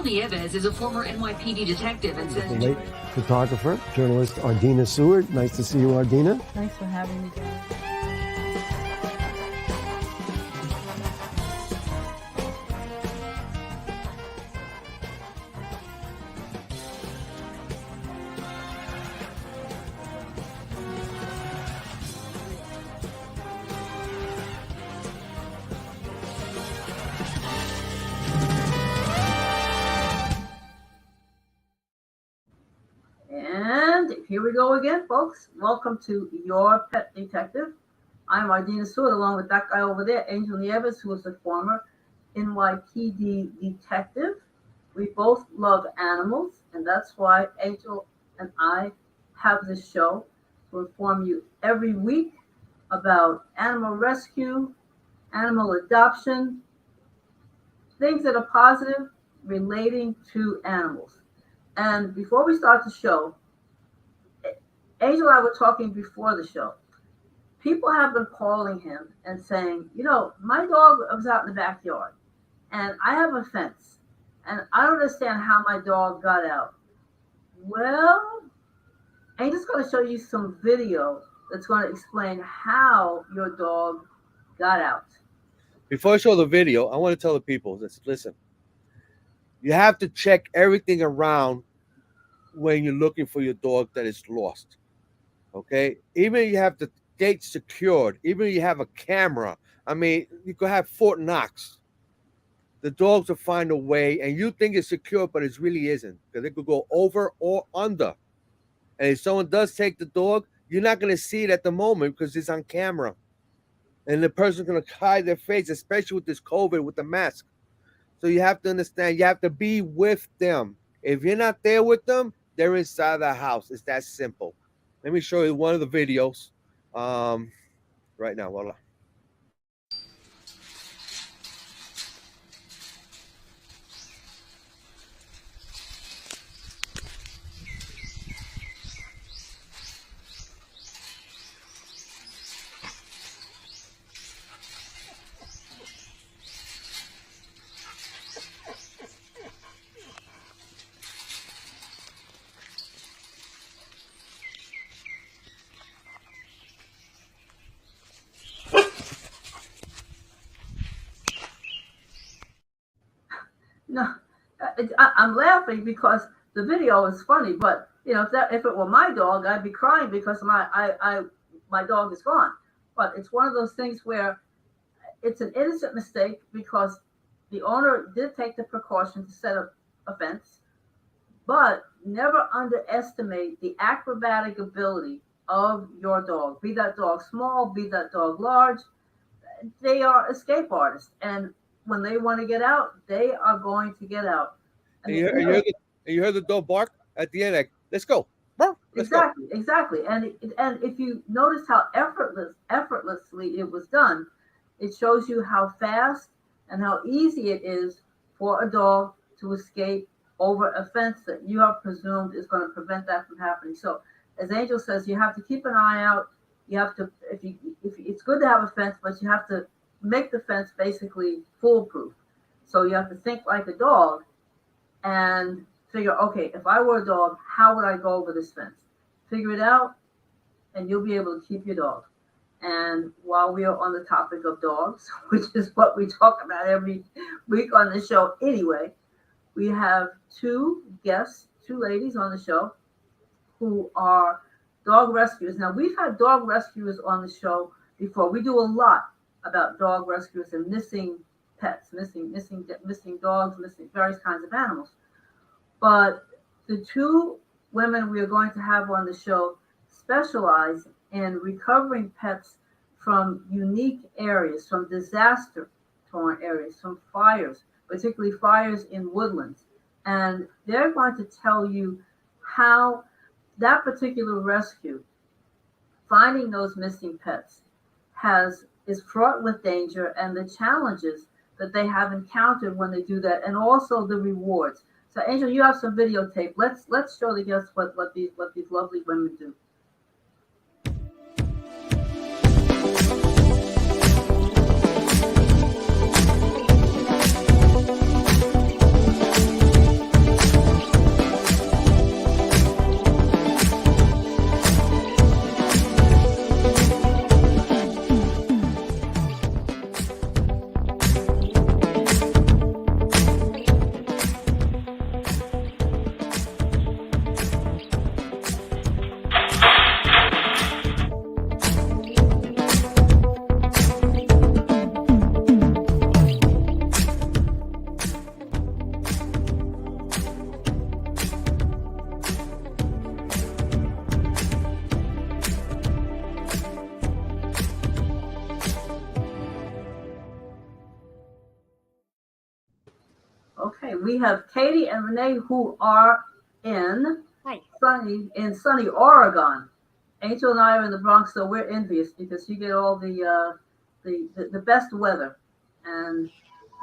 Angel Nieves is a former NYPD detective and says... The late photographer, journalist Ardina Seward. Nice to see you, Ardina. Thanks for having me, John. And here we go again, folks. Welcome to Your Pet Detective. I'm Ardina Seward, along with that guy over there, Angel Nieves, who is a former NYPD detective. We both love animals, and that's why Angel and I have this show to inform you every week about animal rescue, animal adoption, things that are positive relating to animals. And before we start the show, Angel and I were talking before the show. People have been calling him and saying, you know, my dog was out in the backyard and I have a fence and I don't understand how my dog got out. Well, Angel's going to show you some video that's going to explain how your dog got out. Before I show the video, I want to tell the people this. Listen, you have to check everything around when you're looking for your dog that is lost. Okay? Even if you have the gate secured, even if you have a camera, I mean, you could have Fort Knox. The dogs will find a way, and you think it's secure, but it really isn't. Because they could go over or under. And if someone does take the dog, you're not going to see it at the moment because it's on camera. And the person's going to hide their face, especially with this COVID, with the mask. So you have to understand, you have to be with them. If you're not there with them, they're inside the house. It's that simple. Let me show you one of the videos right now. Voila. No, I'm laughing because the video is funny, but you know, if it were my dog, I'd be crying because my dog is gone. But it's one of those things where it's an innocent mistake because the owner did take the precaution to set up a fence, but never underestimate the acrobatic ability of your dog. Be that dog small, be that dog large, they are escape artists, and when they want to get out, they are going to get out. And you heard the dog bark at the end, like, let's go. Exactly. And if you notice how effortlessly it was done, it shows you how fast and how easy it is for a dog to escape over a fence that you have presumed is going to prevent that from happening. So, as Angel says, you have to keep an eye out. You have to, if it's good to have a fence, but you have to make the fence basically foolproof. So you have to think like a dog and figure, okay, if I were a dog, how would I go over this fence? Figure it out, and you'll be able to keep your dog. And while we are on the topic of dogs, which is what we talk about every week on the show anyway, we have two guests, two ladies on the show who are dog rescuers. Now, we've had dog rescuers on the show before. We do a lot about dog rescuers and missing pets, missing dogs, missing various kinds of animals. But the two women we are going to have on the show specialize in recovering pets from unique areas, from disaster-torn areas, from fires, particularly fires in woodlands. And they're going to tell you how that particular rescue, finding those missing pets, is fraught with danger and the challenges that they have encountered when they do that, and also the rewards. So, Angel, you have some videotape. Let's show the guests what these lovely women do. Okay, we have Katie and Renae who are in Hi. sunny Oregon. Angel and I are in the Bronx, so we're envious because you get all the best weather, and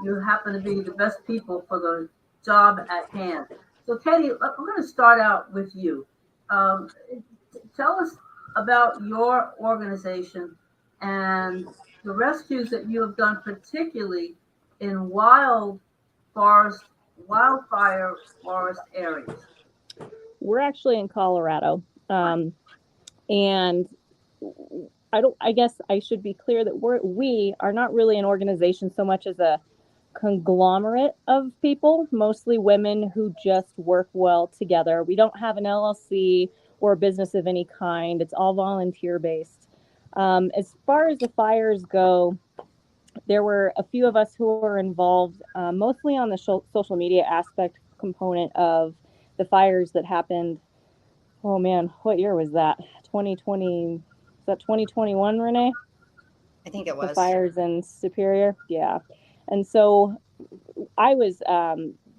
you happen to be the best people for the job at hand. So, Katie, I'm going to start out with you. Um, Tell us about your organization and the rescues that you have done, particularly in wildfire forest areas. We're actually in Colorado. And I guess I should be clear that we are not really an organization so much as a conglomerate of people, mostly women who just work well together. We don't have an LLC or a business of any kind. It's all volunteer based. As far as the fires go, there were a few of us who were involved, mostly on the social media aspect component of the fires that happened. Oh man, what year was that? 2020? Is that 2021, Renae? I think it The was. fires in Superior, yeah. And so I was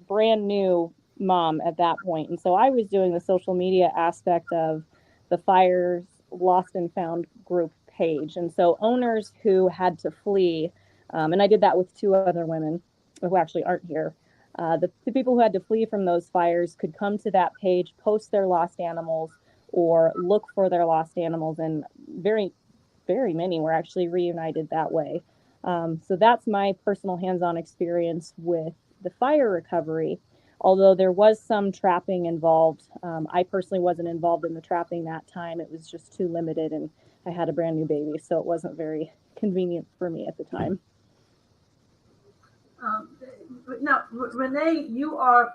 brand new mom at that point, and so I was doing the social media aspect of the fires lost and found group page. And so owners who had to flee, and I did that with two other women who actually aren't here. The people who had to flee from those fires could come to that page, post their lost animals, or look for their lost animals, and very, very many were actually reunited that way. So that's my personal hands-on experience with the fire recovery. Although there was some trapping involved, I personally wasn't involved in the trapping that time. It was just too limited, and I had a brand new baby, so it wasn't very convenient for me at the time. Now, Renae, you are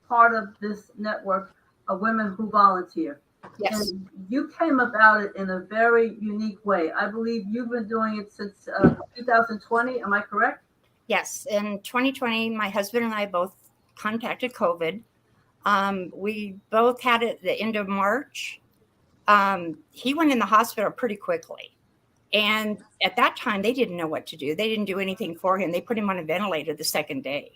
part of this network of women who volunteer. Yes. And you came about it in a very unique way. I believe you've been doing it since 2020. Am I correct? Yes. In 2020, my husband and I both contacted COVID. We both had it at the end of March. He went in the hospital pretty quickly. And at that time, they didn't know what to do. They didn't do anything for him. They put him on a ventilator the second day.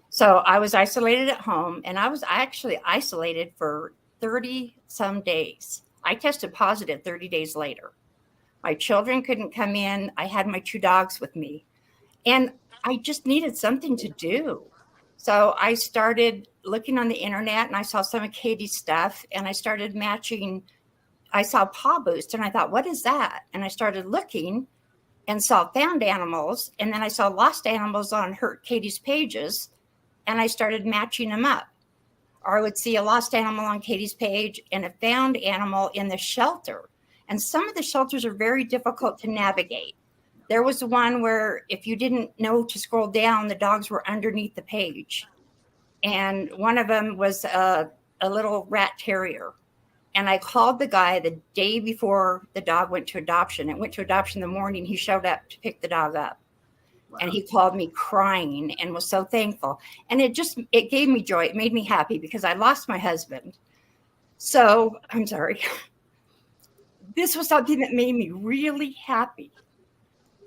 So I was isolated at home, and I was actually isolated for 30 some days. I tested positive 30 days later. My children couldn't come in. I had my two dogs with me, and I just needed something to do. So I started looking on the internet, and I saw some of Katie's stuff, and I started matching. I saw Paw Boost, and I thought, what is that? And I started looking and saw found animals, and then I saw lost animals on Katie's pages, and I started matching them up. Or I would see a lost animal on Katie's page and a found animal in the shelter. And some of the shelters are very difficult to navigate. There was one where if you didn't know to scroll down, the dogs were underneath the page. And one of them was a little rat terrier. And I called the guy the day before the dog went to adoption. It went to adoption the morning. He showed up to pick the dog up. Wow. And he called me crying and was so thankful. And it gave me joy. It made me happy because I lost my husband. So I'm sorry. This was something that made me really happy.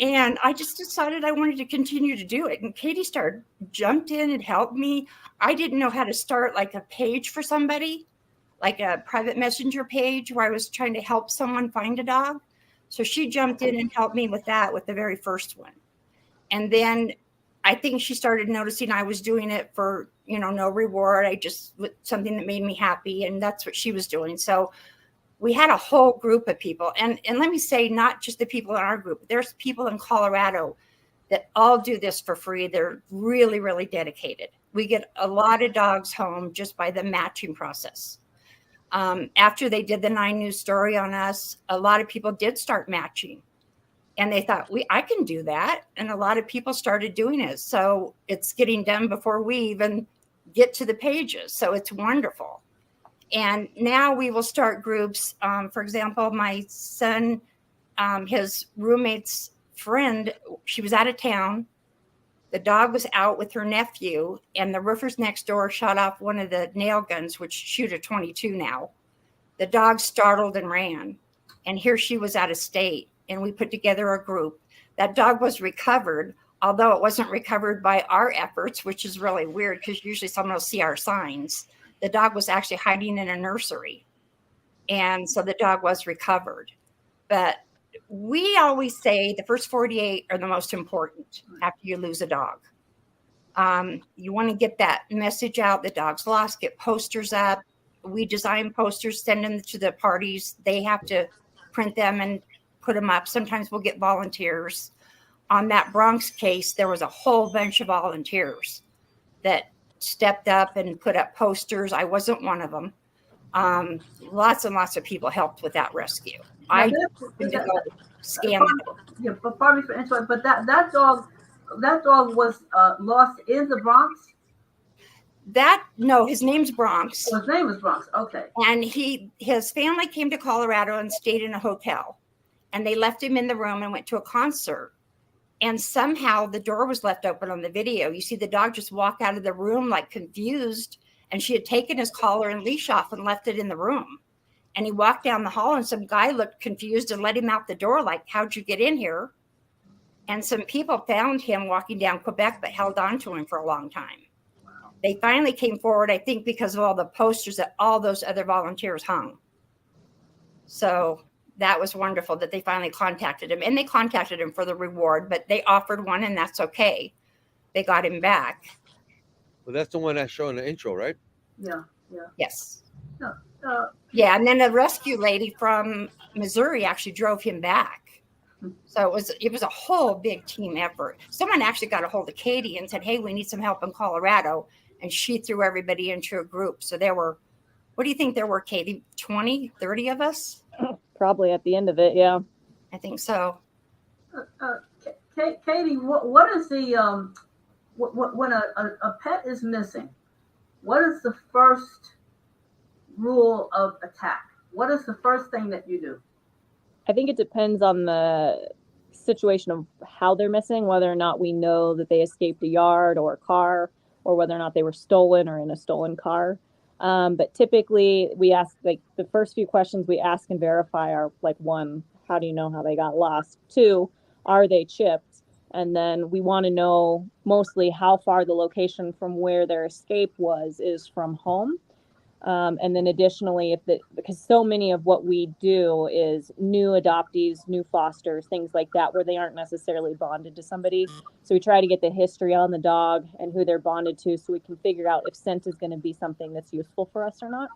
And I just decided I wanted to continue to do it. And Katie jumped in and helped me. I didn't know how to start like a page for somebody, like a private messenger page where I was trying to help someone find a dog. So she jumped in and helped me with that, with the very first one. And then I think she started noticing I was doing it for, no reward. Something that made me happy. And that's what she was doing. So we had a whole group of people. And let me say, not just the people in our group. There's people in Colorado that all do this for free. They're really, really dedicated. We get a lot of dogs home just by the matching process. After they did the 9 News story on us, a lot of people did start matching. And they thought, I can do that. And a lot of people started doing it. So it's getting done before we even get to the pages. So it's wonderful. And now we will start groups. For example, my son, his roommate's friend, she was out of town. The dog was out with her nephew, and the roofers next door shot off one of the nail guns, which shoot a 22 now. The dog startled and ran. And here she was out of state. And we put together a group. That dog was recovered although it wasn't recovered by our efforts, which is really weird because usually someone will see our signs. The dog was actually hiding in a nursery. And so the dog was recovered. But we always say the first 48 are the most important after you lose a dog. You want to get that message out. The dog's lost, get posters up. We design posters, send them to the parties. They have to print them and put them up. Sometimes we'll get volunteers. On that Bronx case, there was a whole bunch of volunteers that stepped up and put up posters. I wasn't one of them. Lots and lots of people helped with that rescue. I didn't go scan them. Yeah, but pardon me for interrupting, but that dog was lost in the Bronx. No, his name's Bronx. Oh, his name was Bronx. Okay. And his family came to Colorado and stayed in a hotel, and they left him in the room and went to a concert. And somehow the door was left open on the video. You see the dog just walk out of the room like confused, and she had taken his collar and leash off and left it in the room. And he walked down the hall, and some guy looked confused and let him out the door like, how'd you get in here? And some people found him walking down Quebec but held on to him for a long time. They finally came forward, I think, because of all the posters that all those other volunteers hung. So that was wonderful that they finally contacted him. And they contacted him for the reward, but they offered one, and that's okay. They got him back. Well, that's the one I showed in the intro, right? Yeah. Yes. No, Yeah, and then a rescue lady from Missouri actually drove him back. So it was a whole big team effort. Someone actually got a hold of Katie and said, hey, we need some help in Colorado. And she threw everybody into a group. So there were, what do you think there were, Katie? 20, 30 of us? Probably at the end of it, yeah. I think so. Katie, what is the when a pet is missing? What is the first rule of attack? What is the first thing that you do? I think it depends on the situation of how they're missing, whether or not we know that they escaped a yard or a car, or whether or not they were stolen or in a stolen car. But typically we ask, like, the first few questions we ask and verify are like, 1, how do you know how they got lost? 2, are they chipped? And then we want to know mostly how far the location from where their escape is from home. And then additionally, because so many of what we do is new adoptees, new fosters, things like that, where they aren't necessarily bonded to somebody. So we try to get the history on the dog and who they're bonded to, so we can figure out if scent is going to be something that's useful for us or not.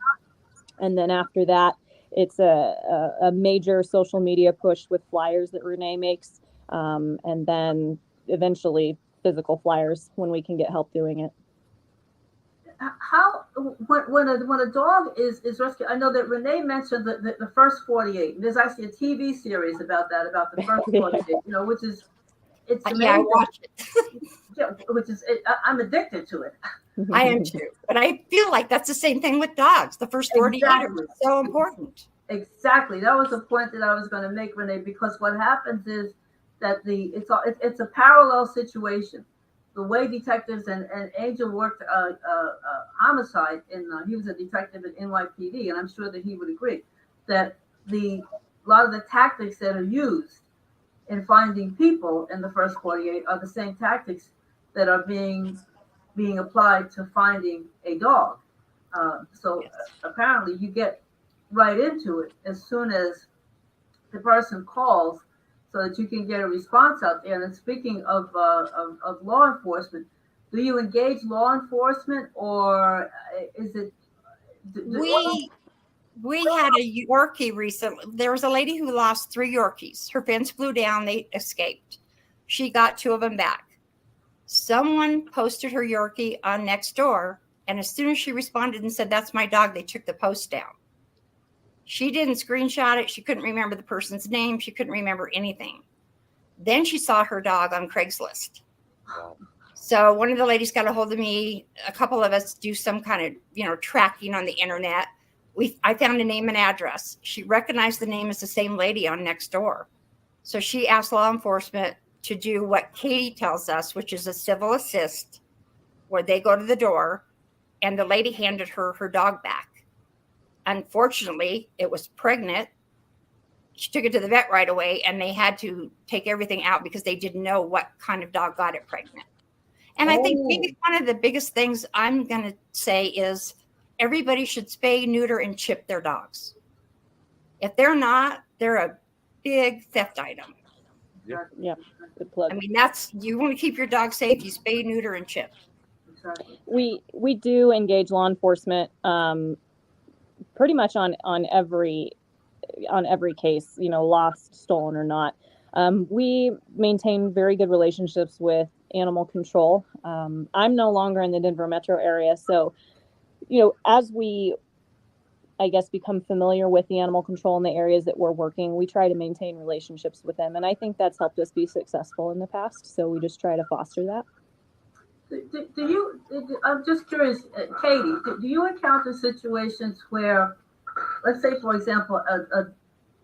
And then after that, it's a major social media push with flyers that Renae makes. And then eventually physical flyers when we can get help doing it. How when a dog is rescued? I know that Renae mentioned the first 48. There's actually a TV series about the first 48. Which is amazing. Yeah, I watch it. I'm addicted to it. I am too. But I feel like that's the same thing with dogs. The first 48 Exactly. are so important. Exactly. That was the point that I was going to make, Renae, because what happens is that it's a parallel situation. The way detectives and Angel worked homicide he was a detective at NYPD, and I'm sure that he would agree that a lot of the tactics that are used in finding people in the first 48 are the same tactics that are being applied to finding a dog. So Yes. Apparently you get right into it as soon as the person calls, so that you can get a response out there. And then speaking of law enforcement, do you engage law enforcement, or is it? We had a Yorkie recently. There was a lady who lost 3 Yorkies. Her fence blew down. They escaped. She got 2 of them back. Someone posted her Yorkie on Nextdoor, and as soon as she responded and said, that's my dog, they took the post down. She didn't screenshot it. She couldn't remember the person's name. She couldn't remember anything. Then she saw her dog on Craigslist. Wow. So one of the ladies got a hold of me. A couple of us do some kind of, tracking on the internet. I found a name and address. She recognized the name as the same lady on Nextdoor. So she asked law enforcement to do what Katie tells us, which is a civil assist, where they go to the door and the lady handed her dog back. Unfortunately, it was pregnant, she took it to the vet right away, and they had to take everything out because they didn't know what kind of dog got it pregnant. And I think maybe one of the biggest things I'm going to say is everybody should spay, neuter, and chip their dogs. If they're not, they're a big theft item. Yeah, good plug. I mean, you want to keep your dog safe, you spay, neuter, and chip. Exactly. We do engage law enforcement pretty much on every case, lost, stolen or not. We maintain very good relationships with animal control. I'm no longer in the Denver metro area, so as we, I guess, become familiar with the animal control in the areas that we're working, we try to maintain relationships with them, and I think that's helped us be successful in the past. So we just try to foster that. I'm just curious, Katie, do you encounter situations where, let's say, for example,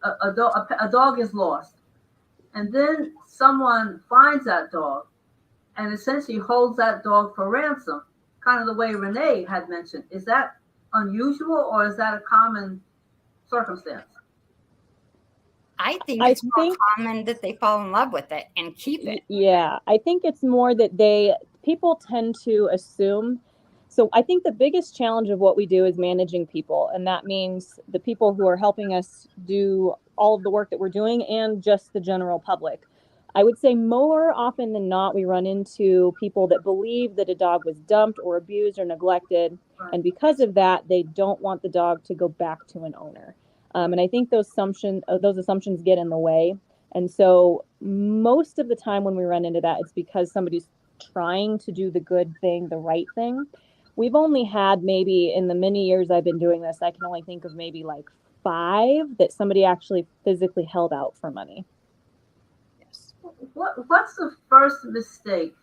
a dog is lost, and then someone finds that dog and essentially holds that dog for ransom, kind of the way Renae had mentioned? Is that unusual, or is that a common circumstance? I think it's more common that they fall in love with it and keep it. Yeah, I think it's more that people tend to assume. So I think the biggest challenge of what we do is managing people. And that means the people who are helping us do all of the work that we're doing and just the general public. I would say more often than not, we run into people that believe that a dog was dumped or abused or neglected. And because of that, they don't want the dog to go back to an owner. And I think those assumptions get in the way. And so most of the time when we run into that, it's because somebody's trying to do the good thing, the right thing. We've only had, maybe in the many years I've been doing this, I can only think of maybe like 5 that somebody actually physically held out for money. Yes. What's the first mistake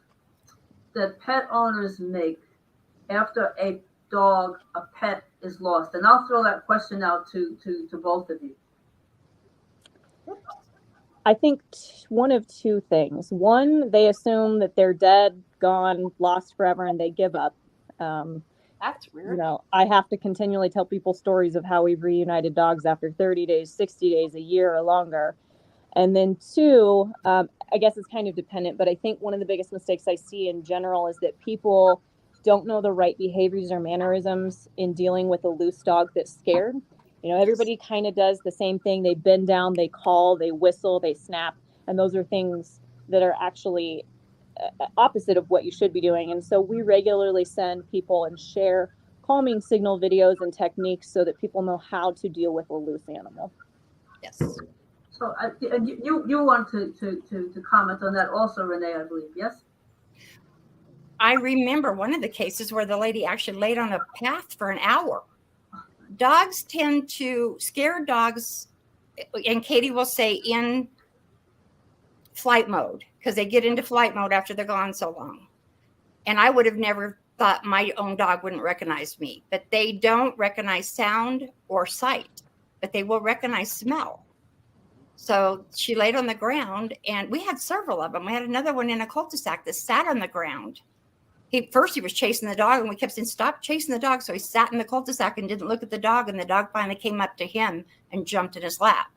that pet owners make after a pet is lost? And I'll throw that question out to both of you. I think one of 2 things. One, they assume that they're dead, gone, lost forever, and they give up. That's weird. I have to continually tell people stories of how we've reunited dogs after 30 days, 60 days, a year or longer. And then 2, I guess it's kind of dependent, but I think one of the biggest mistakes I see in general is that people don't know the right behaviors or mannerisms in dealing with a loose dog that's scared. Everybody kind of does the same thing. They bend down, they call, they whistle, they snap. And those are things that are actually opposite of what you should be doing. And so we regularly send people and share calming signal videos and techniques so that people know how to deal with a loose animal. Yes. So you want to comment on that also, Renae, I believe, yes? I remember one of the cases where the lady actually laid on a path for an hour. Scared dogs, and Katie will say in flight mode, because they get into flight mode after they're gone so long. And I would have never thought my own dog wouldn't recognize me, but they don't recognize sound or sight, but they will recognize smell. So she laid on the ground, and we had several of them. We had another one in a cul-de-sac that sat on the ground. First he was chasing the dog, and we kept saying, stop chasing the dog. So he sat in the cul-de-sac and didn't look at the dog, and the dog finally came up to him and jumped in his lap.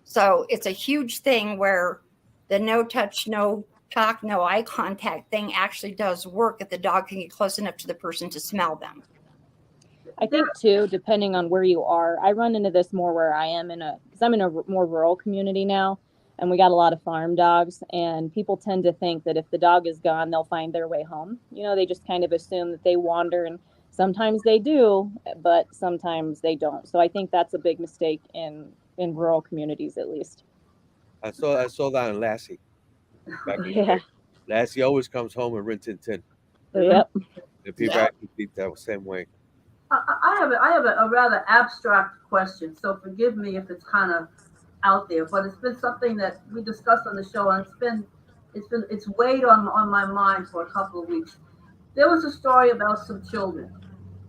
So it's a huge thing where the no touch, no talk, no eye contact thing actually does work if the dog can get close enough to the person to smell them. I think too, depending on where you are, I run into this more where I am because I'm in a more rural community now, and we got a lot of farm dogs, and people tend to think that if the dog is gone, they'll find their way home. They just kind of assume that they wander, and sometimes they do, but sometimes they don't. So I think that's a big mistake in rural communities, at least. I saw that in Lassie. Yeah. Lassie always comes home in Rin Tin Tin. Yep. And people actually think that same way. I have a rather abstract question, so forgive me if it's kind of out there, but it's been something that we discussed on the show, and it's weighed on my mind for a couple of weeks. There was a story about some children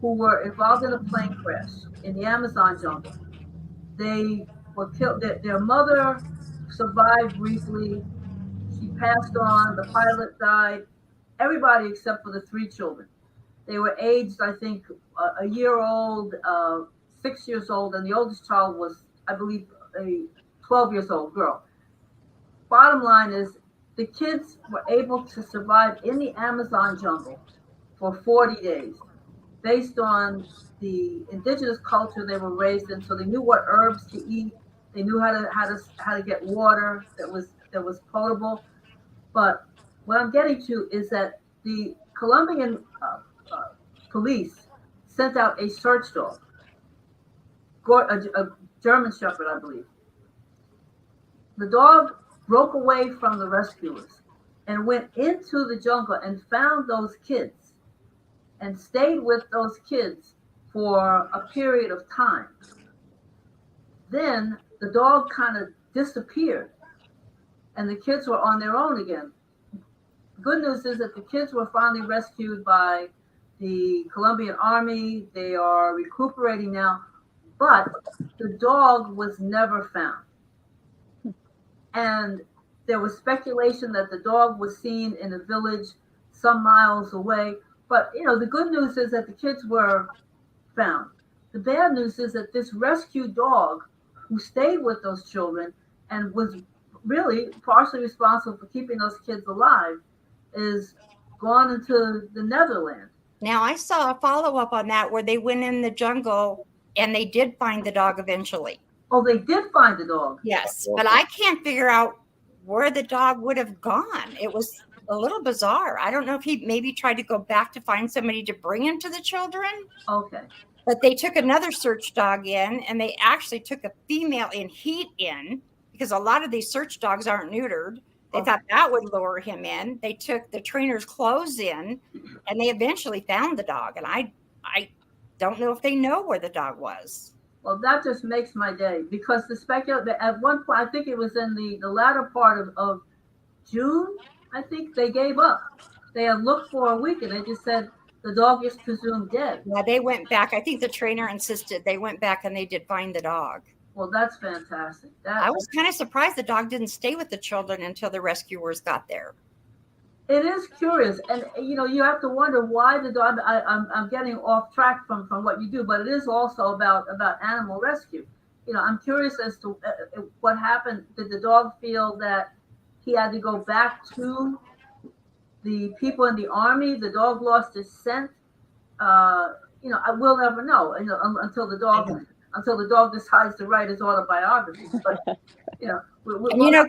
who were involved in a plane crash in the Amazon jungle. They were killed. Their mother survived briefly. She passed on. The pilot died. Everybody except for the 3 children. They were aged, I think, a year old, 6 years old, and the oldest child was, I believe, a 12 years old girl. Bottom line is the kids were able to survive in the Amazon jungle for 40 days based on the indigenous culture they were raised in. So they knew what herbs to eat. They knew how to get water that was potable. But what I'm getting to is that the Colombian police sent out a search dog, a German Shepherd, I believe. The dog broke away from the rescuers and went into the jungle and found those kids and stayed with those kids for a period of time. Then the dog kind of disappeared and the kids were on their own again. Good news is that the kids were finally rescued by the Colombian army. They are recuperating now, but the dog was never found. And there was speculation that the dog was seen in a village some miles away. But, the good news is that the kids were found. The bad news is that this rescue dog who stayed with those children and was really partially responsible for keeping those kids alive is gone into the Netherlands. Now, I saw a follow-up on that where they went in the jungle and they did find the dog eventually. Oh, they did find the dog. Yes, but I can't figure out where the dog would have gone. It was a little bizarre. I don't know if he maybe tried to go back to find somebody to bring him to the children. Okay. But they took another search dog in, and they actually took a female in heat in, because a lot of these search dogs aren't neutered. They thought that would lure him in. They took the trainer's clothes in, and they eventually found the dog. And I don't know if they know where the dog was. Well, that just makes my day, because at one point, I think it was in the latter part of June, I think they gave up. They had looked for a week and they just said the dog is presumed dead. Yeah, they went back. I think the trainer insisted they went back and they did find the dog. Well, that's fantastic. I was kind of surprised the dog didn't stay with the children until the rescuers got there. It is curious, and you have to wonder why the dog. I'm getting off track from what you do, but it is also about animal rescue. I'm curious as to what happened. Did the dog feel that he had to go back to the people in the army? The dog lost his scent. I will never know. Until the dog decides to write his autobiography. But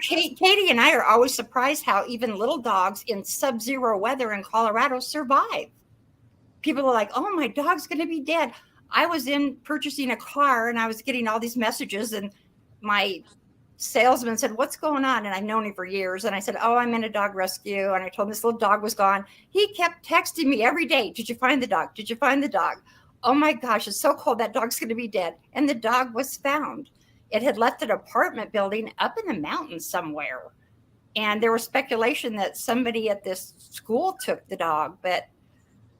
Katie and I are always surprised how even little dogs in sub-zero weather in Colorado survive. People are like, "Oh, my dog's going to be dead." I was in purchasing a car and I was getting all these messages, and my salesman said, "What's going on?" And I've known him for years. And I said, "Oh, I'm in a dog rescue." And I told him this little dog was gone. He kept texting me every day. "Did you find the dog? Did you find the dog?" Oh my gosh, it's so cold. That dog's going to be dead. And the dog was found. It had left an apartment building up in the mountains somewhere. And there was speculation that somebody at this school took the dog, but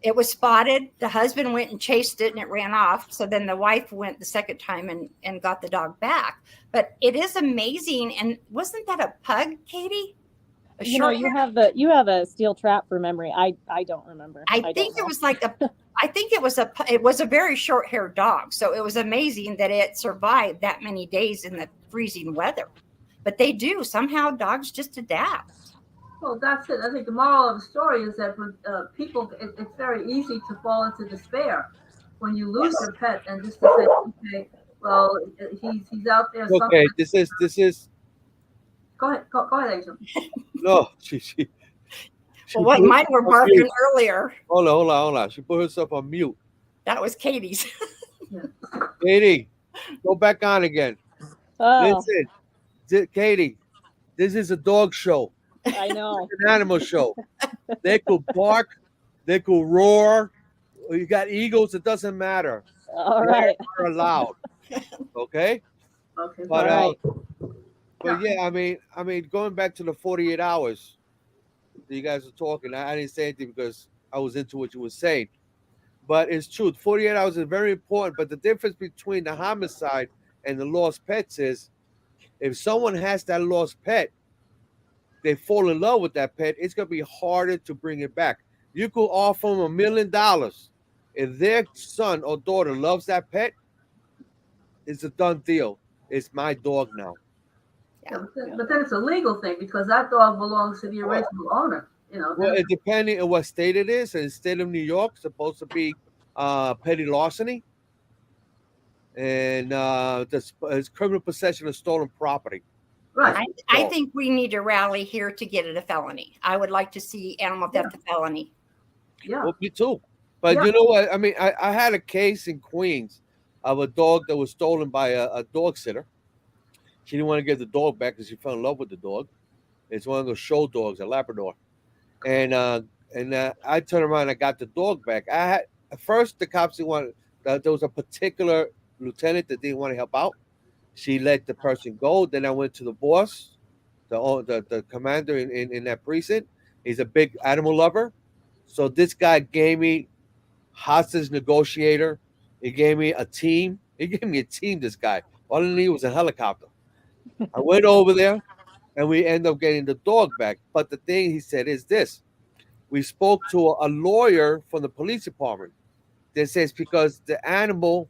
it was spotted. The husband went and chased it and it ran off. So then the wife went the second time and got the dog back. But it is amazing. And wasn't that a pug, Katie? You have a steel trap for memory. I don't remember. I think it was a very short-haired dog. So it was amazing that it survived that many days in the freezing weather. But they do. Somehow dogs just adapt. Well, that's it. I think the moral of the story is that when people, it's very easy to fall into despair when you lose your pet and just to say, okay, well, he's out there. Okay, this is. Go ahead, Angel. No, she Well, mine were barking earlier. Hold on. She put herself on mute. That was Katie's. Yeah. Katie, go back on again. Oh, Listen, Katie, this is a dog show. I know. It's an animal show. They could bark, they could roar. You got eagles, it doesn't matter. All right. They're allowed. Okay? Okay. But All right. but yeah, I mean, going back to the 48 hours that you guys are talking, I didn't say anything because I was into what you were saying. But it's true. 48 hours is very important. But the difference between the homicide and the lost pets is if someone has that lost pet, they fall in love with that pet, it's going to be harder to bring it back. You could offer them $1 million. If their son or daughter loves that pet, it's a done deal. it's my dog now. Yeah, but then it's a legal thing because that dog belongs to the original owner. You know. Well, it depending on what state it is. In the state of New York, it's supposed to be petty larceny, and it's criminal possession of stolen property. Right. I think we need to rally here to get it a felony. I would like to see animal theft a felony. Yeah. Well, me too. But Yeah. you know what? I mean, I had a case in Queens of a dog that was stolen by a dog sitter. She didn't want to give the dog back because she fell in love with the dog. It's one of those show dogs, a Labrador. And I turned around and I got the dog back. I had at first the cops didn't want. There was a particular lieutenant that didn't want to help out. She let the person go. Then I went to the boss, the commander in that precinct. He's a big animal lover. So this guy gave me hostage negotiator. He gave me a team. He gave me a team. This guy. All I needed was a helicopter. I went over there, and we ended up getting the dog back. But the thing he said is this: we spoke to a lawyer from the police department that says because the animal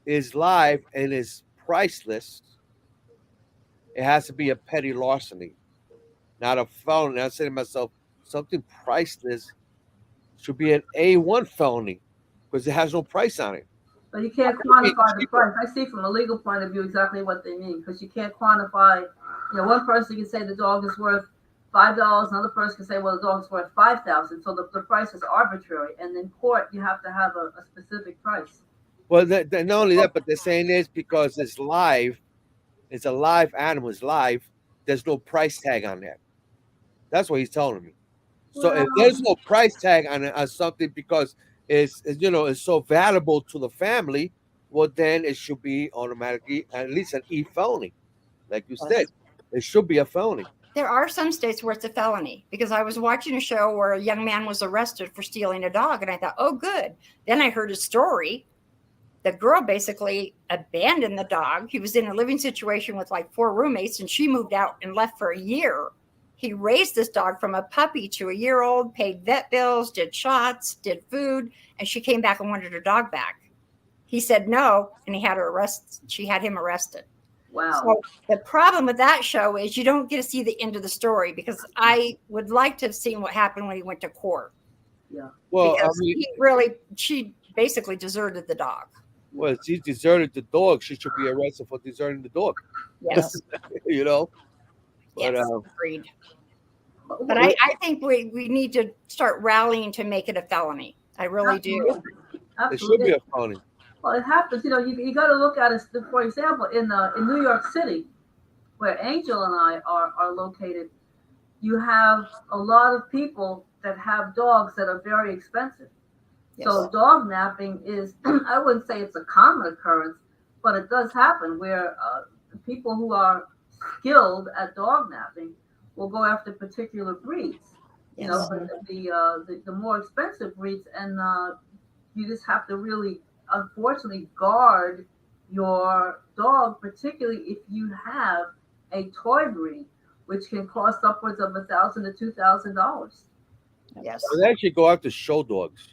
is live and is priceless, it has to be a petty larceny, not a felony. I said to myself, something priceless should be an A1 felony because it has no price on it. But you can't quantify the price. I see from a legal point of view exactly what they mean because you can't quantify. You know, one person can say the dog is worth $5. Another person can say, well, the dog's worth $5,000. So the price is arbitrary. And in court, you have to have a specific price. Well, not only that, but they're saying this because it's live. It's a live animal. It's live. There's no price tag on that. That's what he's telling me. So if there's no price tag on it, on something because it's so valuable to the family, well, then it should be automatically at least an E felony, like you said. It should be a felony. There are some states where it's a felony because I was watching a show where a young man was arrested for stealing a dog, and I thought, oh, good. Then I heard a story. The girl basically abandoned the dog. He was in a living situation with like 4 roommates, and she moved out and left for a year. He raised this dog from a puppy to a year old, paid vet bills, did shots, did food, and she came back and wanted her dog back. He said no, and he had her arrested. She had him arrested. Wow. So the problem with that show is you don't get to see the end of the story because I would like to have seen what happened when he went to court. Yeah. Well, because she basically deserted the dog. Well, if she deserted the dog, she should be arrested for deserting the dog. Yes. you know? Yes, But, agreed. But I think we need to start rallying to make it a felony. I really do. It should be a felony. Well, it happens. You know, you got to look at it. For example, in New York City, where Angel and I are located, you have a lot of people that have dogs that are very expensive. Yes. So dog napping is, I wouldn't say it's a common occurrence, but it does happen where people who are skilled at dog napping will go after particular breeds. You know, but the more expensive breeds, and you just have to really, unfortunately, guard your dog, particularly if you have a toy breed, which can cost upwards of $1,000 to $2,000. Yes. They actually go after show dogs.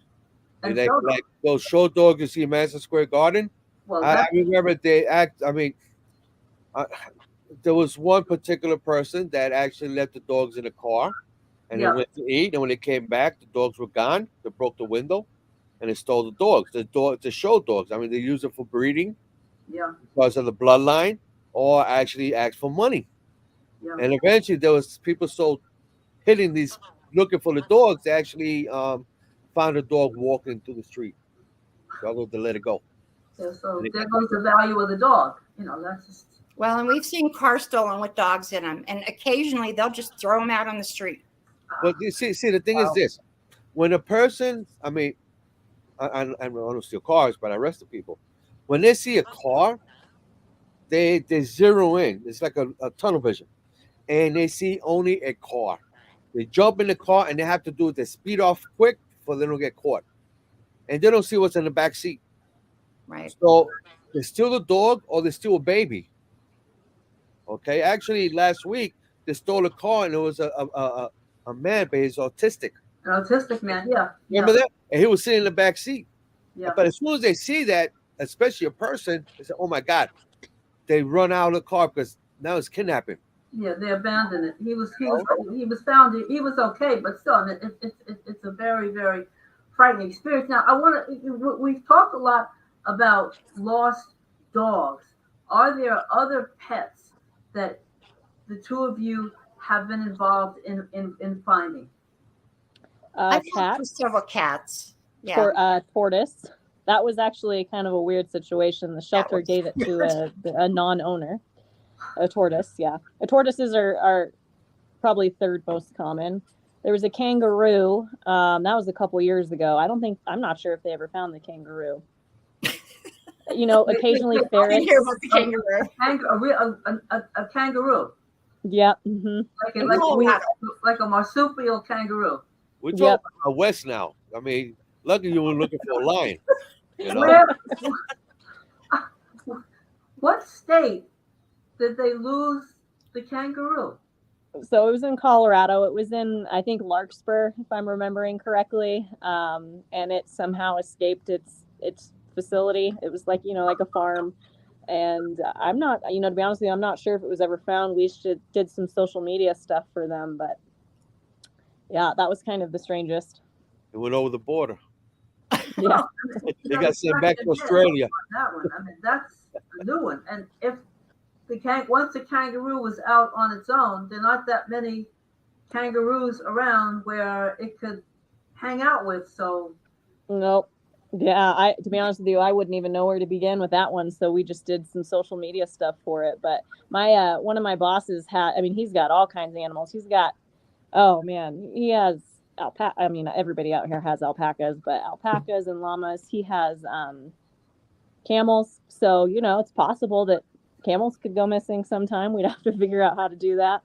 And Like those show dogs you see in Madison Square Garden. Well, I remember they act. I mean, there was one particular person that actually left the dogs in the car, and they went to eat. And when they came back, the dogs were gone. They broke the window, and they stole the dogs. The show dogs. I mean, they use it for breeding, because of the bloodline, or actually asked for money. Yeah. And eventually, there was people so hitting these, looking for the dogs. They actually found a dog walking through the street. Struggled to let it go. Yeah, so there goes the value of the dog. You know, that's just. Well, and we've seen cars stolen with dogs in them, and occasionally they'll just throw them out on the street. But you see, the thing is this: when a person, I mean, I don't steal cars, but I arrest the people. When they see a car, they zero in. It's like a tunnel vision, and they see only a car. They jump in the car, and they have to do it. They speed off quick for they don't get caught, and they don't see what's in the back seat. Right. So they steal the dog, or they steal a baby. Okay, actually, last week they stole a car, and it was a man, but he's autistic. An autistic man, yeah. Remember that? And he was sitting in the back seat. Yeah. But as soon as they see that, especially a person, they say, "Oh my God, they run out of the car because now it's kidnapping. Yeah, they abandoned it. He was found. He was okay, but still, I mean, it's a very, very frightening experience. Now, we've talked a lot about lost dogs. Are there other pets that the two of you have been involved in finding? I've Cat. had several cats. Yeah. Tortoise. That was actually kind of a weird situation. The shelter gave it to a non-owner. A tortoise, yeah. Tortoises are probably third most common. There was a kangaroo. That was a couple years ago. I'm not sure if they ever found the kangaroo. Occasionally I ferrets. didn't hear about the kangaroo. A kangaroo. Yeah. Mm-hmm. Like a marsupial kangaroo. We're talking about West now. I mean, lucky you were looking for a lion. What state did they lose the kangaroo? So it was in Colorado. It was in, I think, Larkspur, if I'm remembering correctly. And it somehow escaped its facility. It was like a farm. And I'm not, to be honest with you, I'm not sure if it was ever found. We did some social media stuff for them, but yeah, that was kind of the strangest. It went over the border. Yeah. They got sent back to Australia. That one. I mean, that's a new one. And if once the kangaroo was out on its own, there are not that many kangaroos around where it could hang out with. So nope. Yeah, to be honest with you, I wouldn't even know where to begin with that one. So we just did some social media stuff for it. But my one of my bosses he's got all kinds of animals. He's got, oh man, he has alpaca. I mean, everybody out here has alpacas, but alpacas and llamas. He has camels. So it's possible that camels could go missing sometime. We'd have to figure out how to do that.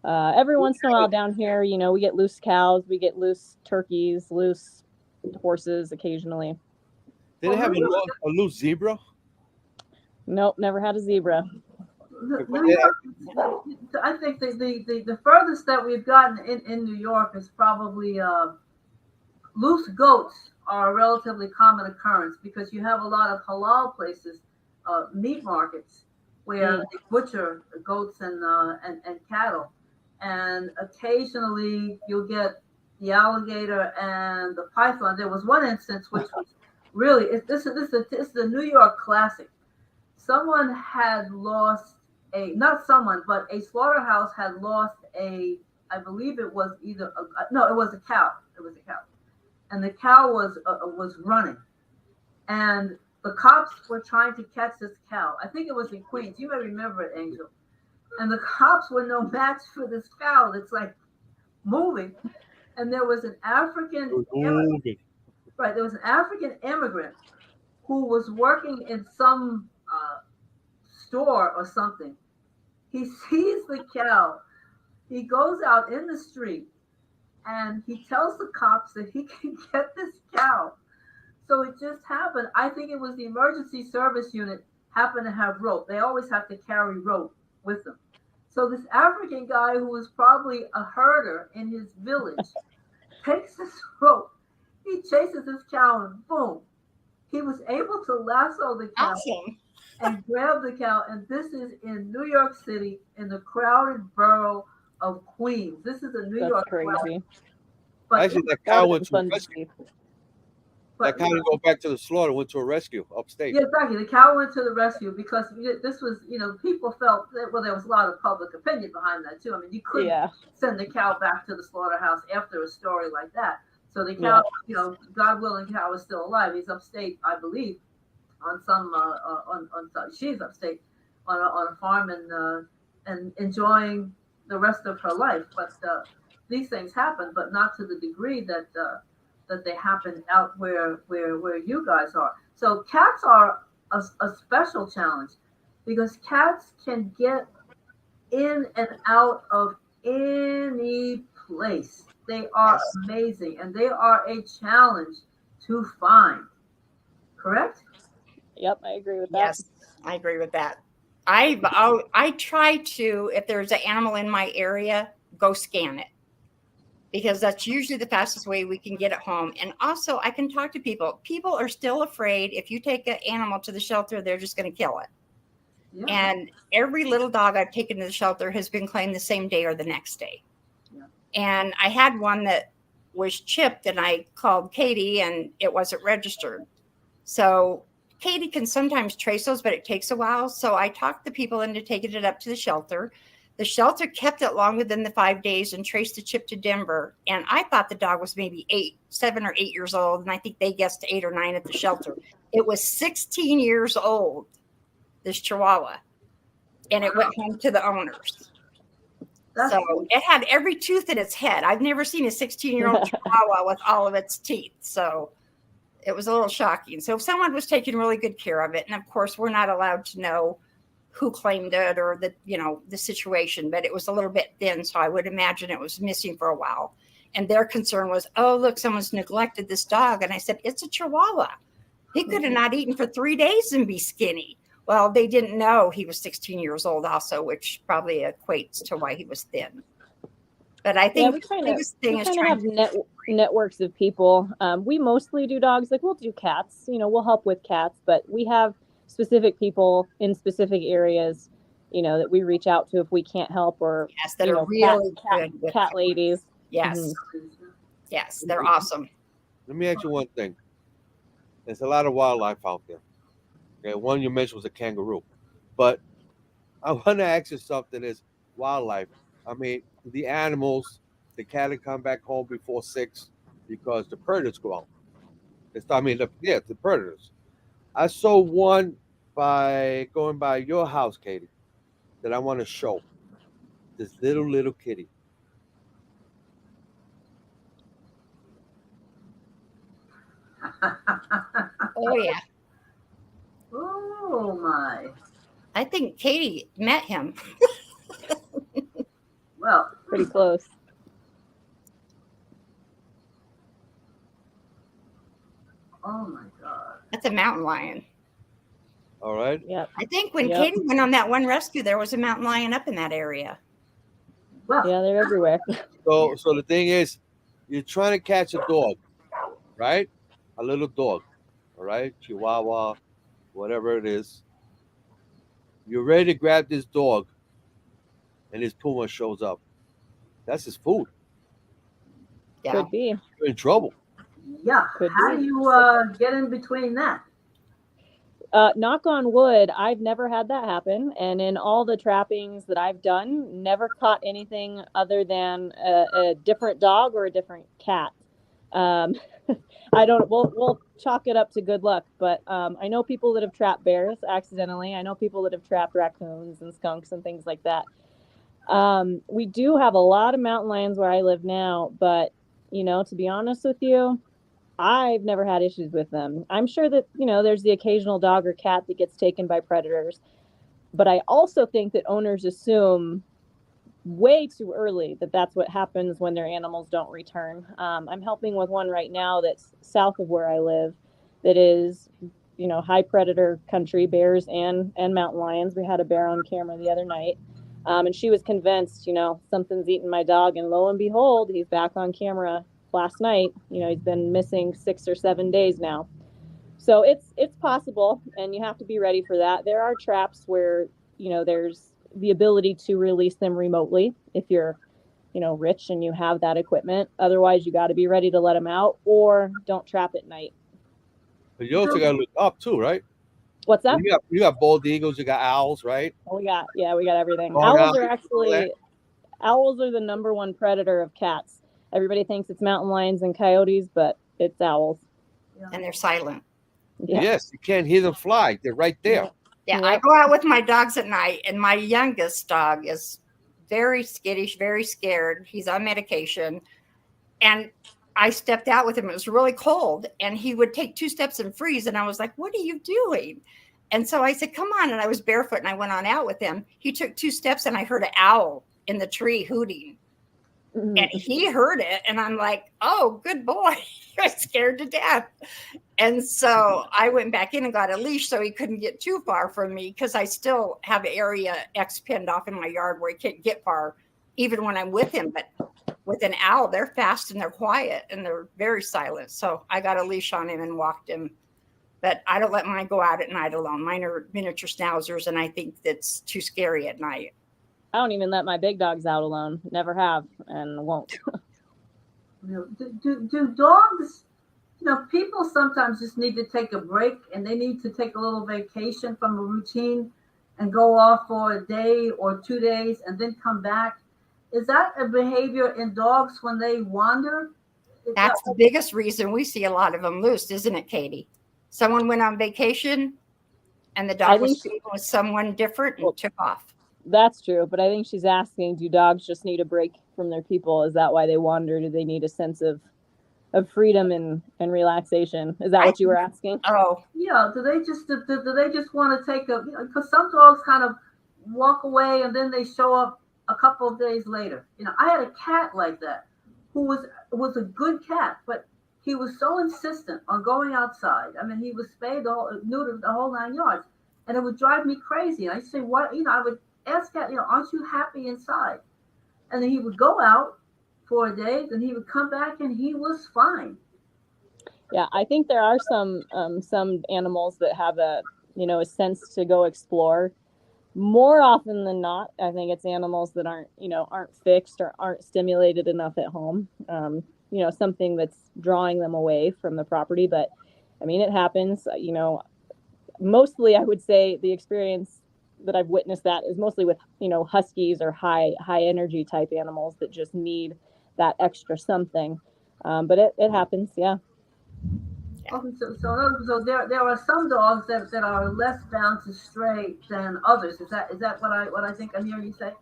Every once in a while down here, we get loose cows, we get loose turkeys, loose horses occasionally. Did they have a loose zebra? Nope, never had a zebra. I think the furthest that we've gotten in New York is probably loose goats are a relatively common occurrence because you have a lot of halal places, meat markets, where they butcher goats and cattle, and occasionally you'll get the alligator and the python. There was one instance which was really this is a New York classic. Someone had lost a slaughterhouse had lost I believe it was it was a cow. It was a cow, and the cow was running, and the cops were trying to catch this cow. I think it was in Queens. You may remember it, Angel. And the cops were no match for this cow that's like moving. And there was an African immigrant. Right, there was an African immigrant who was working in some store or something. He sees the cow. He goes out in the street and he tells the cops that he can get this cow. So it just happened. I think it was the emergency service unit happened to have rope. They always have to carry rope with them. So this African guy who was probably a herder in his village takes this rope. He chases this cow and boom, he was able to lasso the cow and grab the cow. And this is in New York City in the crowded borough of Queens. This is a New York crazy. But actually, that cow went to a rescue. That cow didn't go back to the slaughter, went to a rescue upstate. Yeah, exactly. The cow went to the rescue because this was, people felt that, well, there was a lot of public opinion behind that too. I mean, you couldn't send the cow back to the slaughterhouse after a story like that. So the cow, God willing, the cow is still alive. He's upstate, I believe, on some, she's upstate on a farm and enjoying the rest of her life. But these things happen, but not to the degree that they happen out where you guys are. So cats are a special challenge because cats can get in and out of any place. They are amazing and they are a challenge to find. Correct? Yep, I agree with that. Yes, I agree with that. I try to, if there's an animal in my area, go scan it, because that's usually the fastest way we can get it home. And also I can talk to people. People are still afraid if you take an animal to the shelter, they're just going to kill it. Yeah. And every little dog I've taken to the shelter has been claimed the same day or the next day. Yeah. And I had one that was chipped, and I called Katie, and it wasn't registered. So Katie can sometimes trace those, but it takes a while. So I talked the people into taking it up to the shelter. The shelter kept it longer than the 5 days and traced the chip to Denver. And I thought the dog was maybe 7 or 8 years old. And I think they guessed 8 or 9 at the shelter. It was 16 years old, this Chihuahua. And it went home to the owners. So it had every tooth in its head. I've never seen a 16-year-old Chihuahua with all of its teeth. So it was a little shocking. So someone was taking really good care of it. And of course, we're not allowed to know who claimed it or the situation, but it was a little bit thin. So I would imagine it was missing for a while. And their concern was, oh, look, someone's neglected this dog. And I said, it's a Chihuahua. He could have not eaten for 3 days and be skinny. Well, they didn't know he was 16 years old also, which probably equates to why he was thin. But I think we kind of have networks of people. We mostly do dogs. Like, we'll do cats. We'll help with cats, but we have specific people in specific areas, that we reach out to if we can't help, or yes, that are really good cat ladies. Yes, yes, they're awesome. Let me ask you one thing. There's a lot of wildlife out there. Okay, one you mentioned was a kangaroo, but I want to ask you something. Is wildlife? I mean, the animals, the cat will come back home before 6 because the predators go out. The predators. I saw one by going by your house, Katie, that I want to show. This little kitty. Oh yeah. Oh my. I think Katie met him. Well, pretty close. Oh my God. That's a mountain lion. All right. Yeah. I think when Katie went on that one rescue, there was a mountain lion up in that area. Well, yeah, they're everywhere. So the thing is, you're trying to catch a dog, right? A little dog, all right? Chihuahua, whatever it is. You're ready to grab this dog, and this puma shows up. That's his food. Yeah. Could be. You're in trouble. Yeah. Could How be. do you get in between that? Knock on wood, I've never had that happen. And in all the trappings that I've done, never caught anything other than a different dog or a different cat. We'll chalk it up to good luck. But I know people that have trapped bears accidentally. I know people that have trapped raccoons and skunks and things like that. We do have a lot of mountain lions where I live now. But, to be honest with you, I've never had issues with them. I'm sure that, there's the occasional dog or cat that gets taken by predators. But I also think that owners assume way too early that that's what happens when their animals don't return. I'm helping with one right now that's south of where I live that is, high predator country, bears and mountain lions. We had a bear on camera the other night. And she was convinced, something's eating my dog. And lo and behold, he's back on camera last night. He's been missing 6 or 7 days now. So it's possible, and you have to be ready for that. There are traps where, there's the ability to release them remotely if you're, rich and you have that equipment. Otherwise, you got to be ready to let them out, or don't trap at night. But you also got to look up too, right? What's that? You got bald eagles, you got owls, right? We got everything. Owls are the number one predator of cats. Everybody thinks it's mountain lions and coyotes, but it's owls. And they're silent. Yeah. Yes, you can't hear them fly. They're right there. Yeah, I go out with my dogs at night, and my youngest dog is very skittish, very scared. He's on medication. And I stepped out with him. It was really cold, and he would take 2 steps and freeze. And I was like, what are you doing? And so I said, come on. And I was barefoot, and I went on out with him. He took 2 steps, and I heard an owl in the tree hooting. And he heard it, and I'm like, oh, good boy. He was scared to death. And so I went back in and got a leash so he couldn't get too far from me, because I still have area X pinned off in my yard where he can't get far, even when I'm with him. But with an owl, they're fast and they're quiet and they're very silent. So I got a leash on him and walked him But I don't let mine go out at night alone. Mine are miniature schnauzers, and I think that's too scary at night. I don't even let my big dogs out alone. Never have and won't. Do dogs, people sometimes just need to take a break and they need to take a little vacation from a routine and go off for a day or 2 days and then come back. Is that a behavior in dogs when they wander? That's the biggest reason we see a lot of them loose, isn't it, Katie? Someone went on vacation and the dog was speaking with someone different and took off. That's true, but I think she's asking, do dogs just need a break from their people? Is that why they wander? Do they need a sense of freedom and relaxation? Is that what you were asking? Oh, yeah. Do they just want to take because some dogs kind of walk away and then they show up a couple of days later. I had a cat like that who was a good cat, but he was so insistent on going outside. I mean, he was spayed, neutered, the whole 9 yards, and it would drive me crazy. And I say, what? I would ask cat, aren't you happy inside? And then he would go out for a day, then he would come back and he was fine. Yeah, I think there are some animals that have a sense to go explore. More often than not, I think it's animals that aren't fixed or aren't stimulated enough at home. Something that's drawing them away from the property. But I mean, it happens. Mostly I would say the experience that I've witnessed that is mostly with huskies or high energy type animals that just need that extra something. But it happens, yeah. Okay, so there are some dogs that are less bound to stray than others. Is that what I think I'm hearing you say?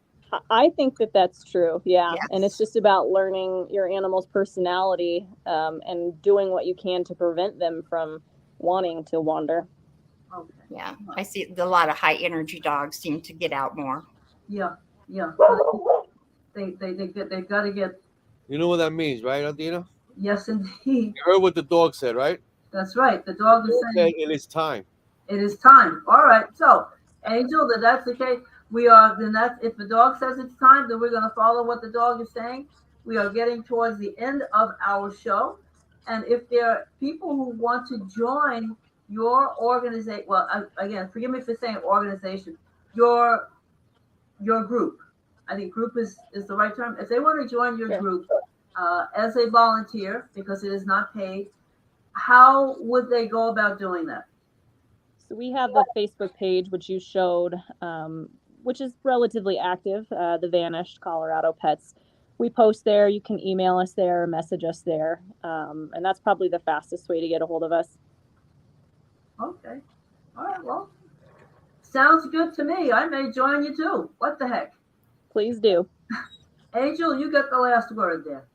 I think that's true, yeah. Yes. And it's just about learning your animal's personality and doing what you can to prevent them from wanting to wander. Okay. Yeah, I see a lot of high energy dogs seem to get out more. Yeah. They've got to get. You know what that means, right, Adina? Yes, indeed. You heard what the dog said, right? That's right. The dog is saying it is time. It is time. All right. So, Angel, that's the case. If the dog says it's time, then we're going to follow what the dog is saying. We are getting towards the end of our show. And if there are people who want to join your organization, well, again, forgive me for saying organization, your group. I think group is the right term. If they want to join your group as a volunteer, because it is not paid, how would they go about doing that? So we have the Facebook page, which you showed, which is relatively active, the Vanished Colorado Pets. We post there. You can email us there or message us there. And that's probably the fastest way to get a hold of us. Okay. All right. Well, sounds good to me. I may join you too. What the heck? Please do. Angel, you get the last word there.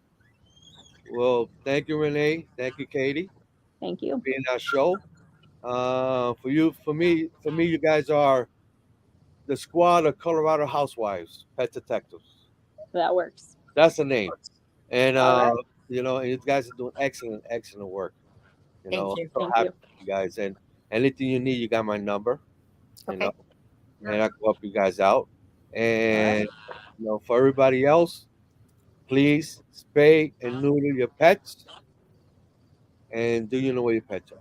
Well, thank you, Renae. Thank you, Katie. Thank you. For being our show. For me, you guys are the squad of Colorado Housewives, Pet Detectives. That works. That's the name. And right. and you guys are doing excellent work. Thank you. Thank you guys. And anything you need, you got my number. Okay. And I can help you guys out. And for everybody else, please spay and neuter your pets. And do you know where your pets are?